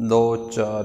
2, 4,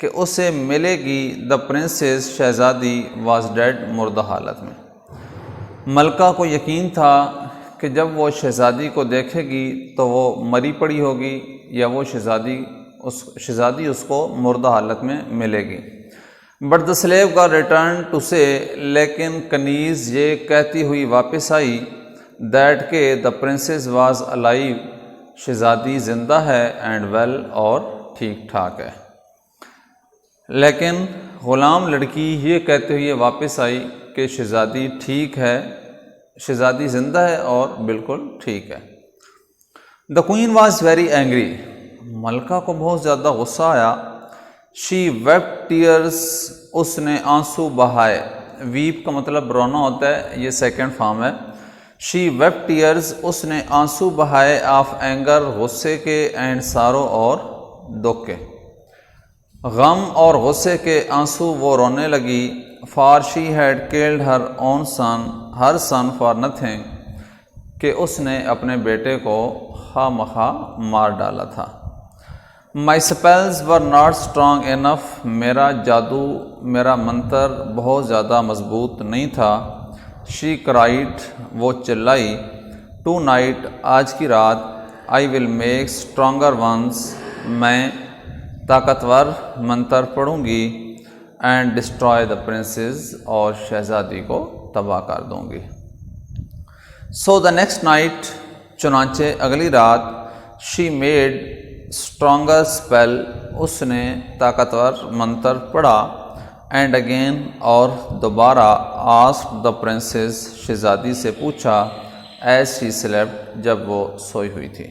کہ اسے ملے گی دا پرنسس شہزادی واز ڈیڈ مردہ حالت میں۔ ملکہ کو یقین تھا کہ جب وہ شہزادی کو دیکھے گی تو وہ مری پڑی ہوگی یا وہ شہزادی اس کو مردہ حالت میں ملے گی۔ بٹ دا سلیو کا ریٹرن ٹو سے، لیکن کنیز یہ کہتی ہوئی واپس آئی دیٹ کہ دا پرنسس واز الائیو، شہزادی زندہ ہے، اینڈ ویل اور ٹھیک ٹھاک ہے۔ لیکن غلام لڑکی یہ کہتے ہوئے واپس آئی کہ شہزادی ٹھیک ہے، شہزادی زندہ ہے اور بالکل ٹھیک ہے۔ دا کوئین واز ویری اینگری، ملکہ کو بہت زیادہ غصہ آیا۔ شی ویپٹ ٹیئرز، اس نے آنسو بہائے۔ ویپ کا مطلب رونا ہوتا ہے، یہ سیکنڈ فارم ہے۔ شی ویپٹ ٹیئرز، اس نے آنسو بہائے، آف اینگر، غصے کے، اینڈ سارو، اور دکھ کے، غم اور غصے کے آنسو وہ رونے لگی۔ For she had killed her own son, her son for nothing, کہ اس نے اپنے بیٹے کو خواہ مخواہ مار ڈالا تھا۔ مائی سپیلز ور ناٹ اسٹرانگ انف، میرا جادو، میرا منتر بہت زیادہ مضبوط نہیں تھا۔ شی کرائڈ، وہ چلائی۔ ٹو نائٹ، آج کی رات۔ آئی ول میک اسٹرانگر ونس، میں طاقتور منتر پڑھوں گی۔ اینڈ ڈسٹرائے دا پرنسز، اور شہزادی کو تباہ کر دوں گی۔ سو دا نیکسٹ نائٹ، چنانچہ اگلی رات۔ شی میڈ اسٹرانگر اسپیل، اس نے طاقتور منتر پڑھا۔ اینڈ اگین، اور دوبارہ۔ آسکڈ دا پرنسز، شہزادی سے پوچھا۔ ایز شی سلیپٹ، جب وہ سوئی ہوئی تھی۔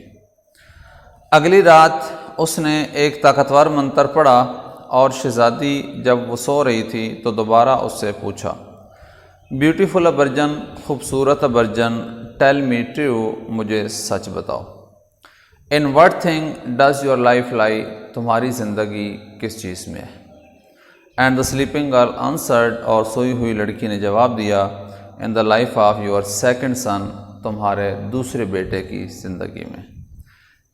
اگلی رات اس نے ایک طاقتور منتر پڑھا، اور شہزادی جب وہ سو رہی تھی تو دوبارہ اس سے پوچھا۔ بیوٹیفل ورجن، خوبصورت ورجن، ٹیل می ٹرو، مجھے سچ بتاؤ۔ In what thing does your life lie, تمہاری زندگی کس چیز میں ہے۔ And the sleeping girl answered, اور سوئی ہوئی لڑکی نے جواب دیا۔ In the life of your second son, تمہارے دوسرے بیٹے کی زندگی میں۔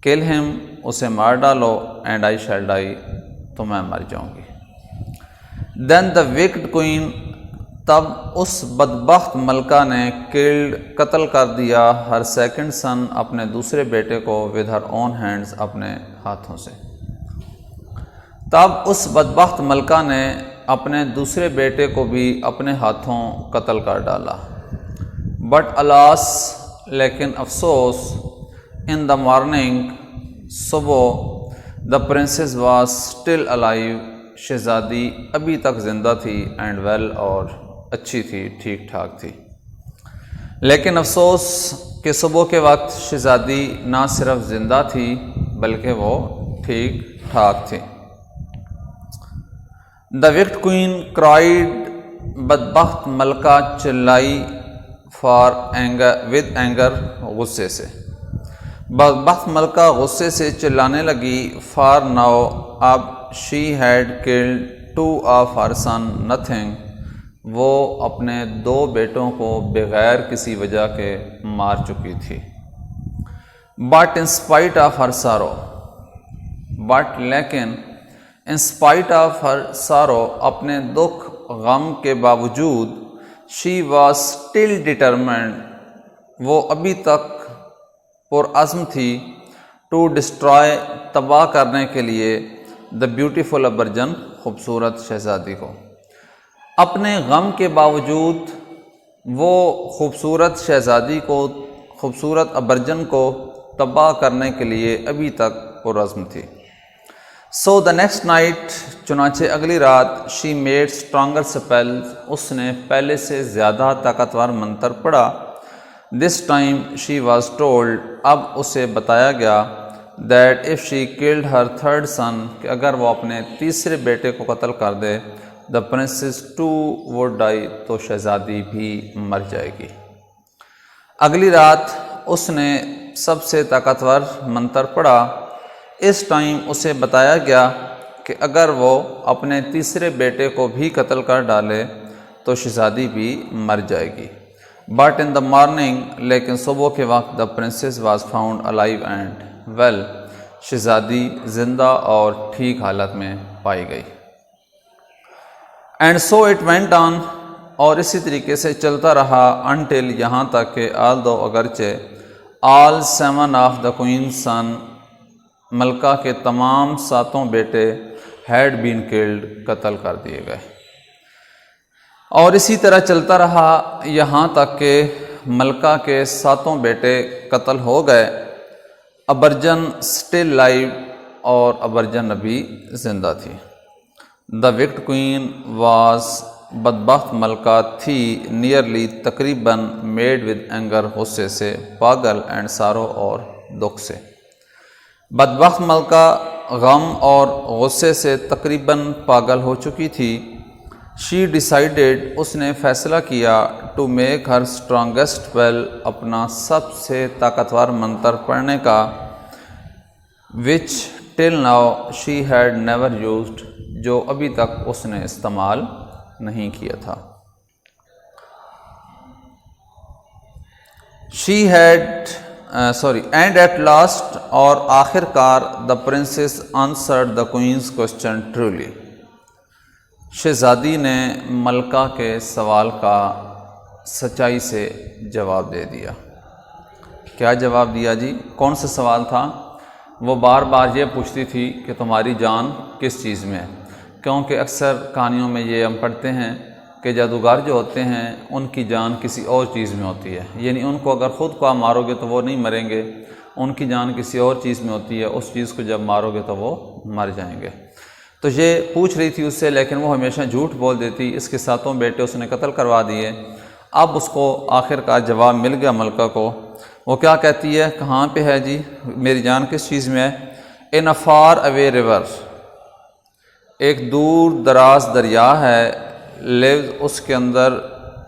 کل ہم، اسے مار ڈالو۔ اینڈ آئی شیل ڈائی، تو میں مر جاؤں گی۔ دین دا وکڈ کوئین، تب اس بدبخت ملکہ نے قتل کر دیا ہر سیکنڈ سن، اپنے دوسرے بیٹے کو، ود ہر اون ہینڈز، اپنے ہاتھوں سے۔ تب اس بدبخت ملکہ نے اپنے دوسرے بیٹے کو بھی اپنے ہاتھوں قتل کر ڈالا۔ بٹ الاس، لیکن افسوس، ان دا مارننگ، صبح، دا پرنسس واز اسٹل الائیو، شہزادی ابھی تک زندہ تھی، اینڈ ویل، اور اچھی تھی، ٹھیک ٹھاک تھی۔ لیکن افسوس کہ صبح کے وقت شہزادی نہ صرف زندہ تھی بلکہ وہ ٹھیک ٹھاک تھی۔ دا وکڈ کوئین کرائڈ، بدبخت ملکہ چلائی، فار اینگر، ود اینگر، غصے سے۔ بدبخت ملکہ غصے سے چلانے لگی۔ فار ناؤ، اب، she had killed two of her son nothing, وہ اپنے دو بیٹوں کو بغیر کسی وجہ کے مار چکی تھی۔ But in spite of her سارو، بٹ لیکن، ان اسپائٹ آف ہر سارو، اپنے دکھ غم کے باوجود، شی واز اسٹل ڈٹرمنڈ، وہ ابھی تک پرعزم تھی، ٹو ڈسٹرائے، تباہ کرنے کے لیے، دا بیوٹیفل ورجن، خوبصورت شہزادی کو۔ اپنے غم کے باوجود وہ خوبصورت شہزادی کو، خوبصورت ورجن کو تباہ کرنے کے لیے ابھی تک پرعزم تھی۔ سو دا نیکسٹ نائٹ، چنانچہ اگلی رات، شی میڈ اسٹرانگر اسپیل، اس نے پہلے سے زیادہ طاقتور منتر پڑھا۔ This time she was told, اب اسے بتایا گیا، that if she killed her third son, کہ اگر وہ اپنے تیسرے بیٹے کو قتل کر دے، the princess too would die, تو شہزادی بھی مر جائے گی۔ اگلی رات اس نے سب سے طاقتور منتر پڑھا۔ اس ٹائم اسے بتایا گیا کہ اگر وہ اپنے تیسرے بیٹے کو بھی قتل کر ڈالے تو شہزادی بھی مر جائے گی۔ بٹ ان دا مارننگ، لیکن صبح کے وقت، the princess was found alive and well, شہزادی زندہ اور ٹھیک حالت میں پائی گئی۔ And so it went on, اور اسی طریقے سے چلتا رہا انٹل، یہاں تک کہ آل دو اگرچہ آل 7 آف دا کوئین سن، ملکہ کے تمام 7 بیٹے ہیڈ بین کلڈ، قتل کر دیے گئے، اور اسی طرح چلتا رہا یہاں تک کہ ملکہ کے 7 بیٹے قتل ہو گئے، ابرجن اسٹل لائیو، اور ابرجن ابھی زندہ تھی۔ دا وکڈ کوئین واز، بدبخت ملکہ تھی، نیئرلی تقریباً، میڈ ود اینگر، غصے سے، پاگل، اینڈ سارو، اور دکھ سے۔ بدبخت ملکہ غم اور غصے سے تقریباً پاگل ہو چکی تھی۔ شی ڈیسائیڈیڈ، اس نے فیصلہ کیا، to make her strongest well, اپنا سب سے طاقتور منتر پڑھنے کا، which till now she had never used, جو ابھی تک اس نے استعمال نہیں کیا تھا۔ She had and at last, اور آخر کار، the princess answered the queen's question truly, شہزادی نے ملکہ کے سوال کا سچائی سے جواب دے دیا۔ کیا جواب دیا جی؟ کون سا سوال تھا؟ وہ بار بار یہ پوچھتی تھی کہ تمہاری جان کس چیز میں ہے، کیونکہ اکثر کہانیوں میں یہ ہم پڑھتے ہیں کہ جادوگر جو ہوتے ہیں ان کی جان کسی اور چیز میں ہوتی ہے، یعنی ان کو اگر خود کو آپ مارو گے تو وہ نہیں مریں گے، ان کی جان کسی اور چیز میں ہوتی ہے، اس چیز کو جب مارو گے تو وہ مر جائیں گے۔ تو یہ پوچھ رہی تھی اس سے، لیکن وہ ہمیشہ جھوٹ بول دیتی۔ اس کے 7 بیٹے اس نے قتل کروا دیے۔ اب اس کو آخر کا جواب مل گیا ملکہ کو۔ وہ کیا کہتی ہے؟ کہاں پہ ہے جی میری جان کس چیز میں ہے؟ ان اے فار اوے ریور، ایک دور دراز دریا ہے، لیوز، اس کے اندر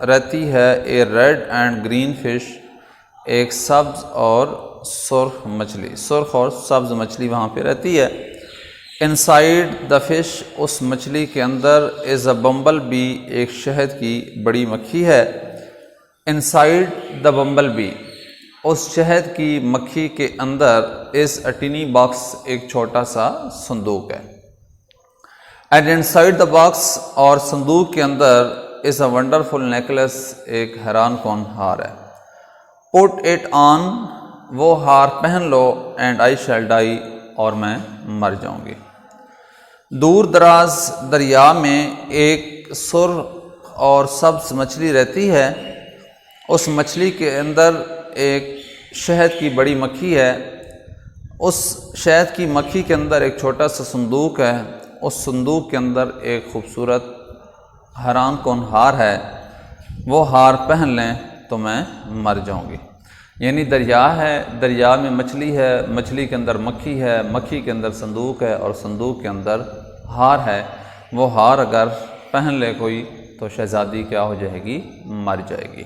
رہتی ہے، اے ریڈ اینڈ گرین فش، ایک سبز اور سرخ مچھلی، سرخ اور سبز مچھلی وہاں پہ رہتی ہے۔ انسائڈ دا فش، اس مچھلی کے اندر، از اے بمبل بی، ایک شہد کی بڑی مکھی ہے۔ انسائڈ دا بمبل بی، اس شہد کی مکھی کے اندر، از اے ٹینی باکس، ایک چھوٹا سا صندوق ہے۔ اینڈ انسائڈ دا باکس، اور صندوق کے اندر، از اے ونڈرفل نیکلس، ایک حیران کن ہار ہے۔ پٹ اٹ آن، وہ ہار پہن لو، اینڈ آئی شیل ڈائی، اور میں مر جاؤں گی۔ دور دراز دریا میں ایک سرخ اور سبز مچھلی رہتی ہے، اس مچھلی کے اندر ایک شہد کی بڑی مکھی ہے، اس شہد کی مکھی کے اندر ایک چھوٹا سا صندوق ہے، اس صندوق کے اندر ایک خوبصورت حیران کن ہار ہے، وہ ہار پہن لیں تو میں مر جاؤں گی۔ یعنی دریا ہے، دریا میں مچھلی ہے، مچھلی کے اندر مکھی ہے، مکھی کے اندر صندوق ہے، اور صندوق کے اندر ہار ہے۔ وہ ہار اگر پہن لے کوئی تو شہزادی کیا ہو جائے گی؟ مر جائے گی۔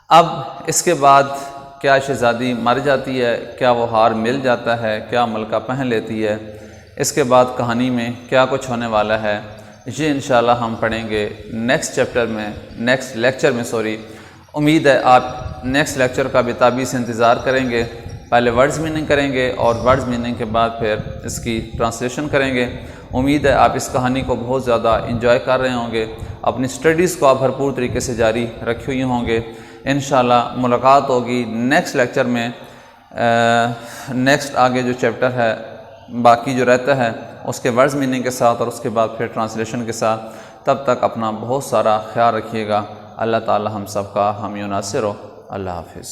اب اس کے بعد کیا شہزادی مر جاتی ہے؟ کیا وہ ہار مل جاتا ہے؟ کیا ملکہ پہن لیتی ہے؟ اس کے بعد کہانی میں کیا کچھ ہونے والا ہے، یہ انشاءاللہ ہم پڑھیں گے نیکسٹ لیکچر میں امید ہے آپ نیکسٹ لیکچر کا بےتابی سے انتظار کریں گے۔ پہلے ورڈز میننگ کریں گے، اور ورڈز میننگ کے بعد پھر اس کی ٹرانسلیشن کریں گے۔ امید ہے آپ اس کہانی کو بہت زیادہ انجوائے کر رہے ہوں گے، اپنی سٹڈیز کو آپ بھرپور طریقے سے جاری رکھے ہوئے ہوں گے۔ انشاءاللہ ملاقات ہوگی نیکسٹ لیکچر میں، نیکسٹ آگے جو چیپٹر ہے باقی جو رہتا ہے اس کے ورڈز میننگ کے ساتھ، اور اس کے بعد پھر ٹرانسلیشن کے ساتھ۔ تب تک اپنا بہت سارا خیال رکھیے گا۔ اللہ تعالی ہم سب کا حامی و ناصر ہو۔ اللہ حافظ۔